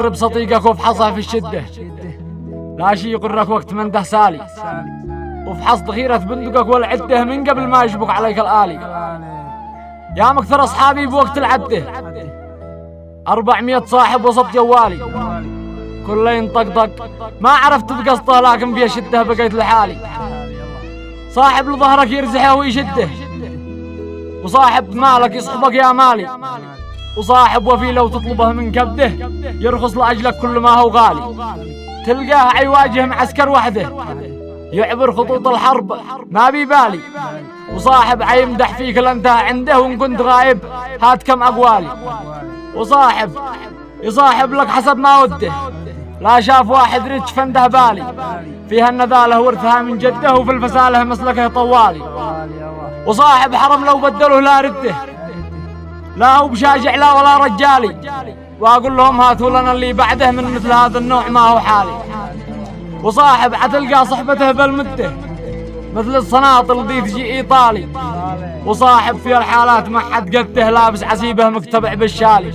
تجرب صديقك وافحصه في الشدة، لا شي يقرك وقت من ده سالي، وافحص ذخيرة بندقك والعدة من قبل ما يشبك عليك الآلي. يا مكثر أصحابي بوقت العدة 400 صاحب وسط جوالي، كله ينطقطق ما عرفت بقصته لكن في شده بقيت لحالي. صاحب لظهرك يرزحه ويشده، وصاحب مالك يصحبك يا مالي، وصاحب وفي لو تطلبه من كبده يرخص لأجلك كل ما هو غالي. تلقاه عيواجه معسكر وحده يعبر خطوط الحرب ما بيبالي، وصاحب عيمدح فيك لانتهى عنده وان كنت غايب هات كم أقوالي. وصاحب يصاحب لك حسب ما وده، لا شاف واحد ريتش فنده بالي، فيها النذاله ورثها من جده وفي الفساله مسلكه طوالي. وصاحب حرم لو بدله لا رده، لا هو بشاجع لا ولا رجالي، واقول لهم هاتوا لنا اللي بعده من مثل هذا النوع ما هو حالي. وصاحب عتلقى صحبته بالمده مثل الصناطل ذي تجي ايطالي، وصاحب في الحالات ما حد قده لابس عسيبه مكتبع بالشالي،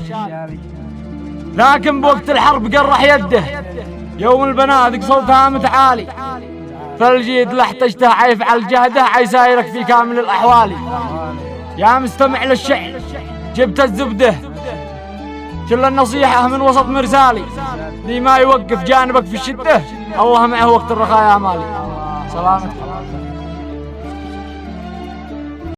لكن بوقت الحرب قرح يده يوم البنادق صوتها متعالي، فالجيد لحتجته عيفعل جهده عيسايرك في كامل الأحوال. يا مستمع للشعر جبت الزبده كل النصيحة من وسط مرسالي، لي ما يوقف جانبك في الشدة الله معه وقت الرخاء يا مالي. سلامتك.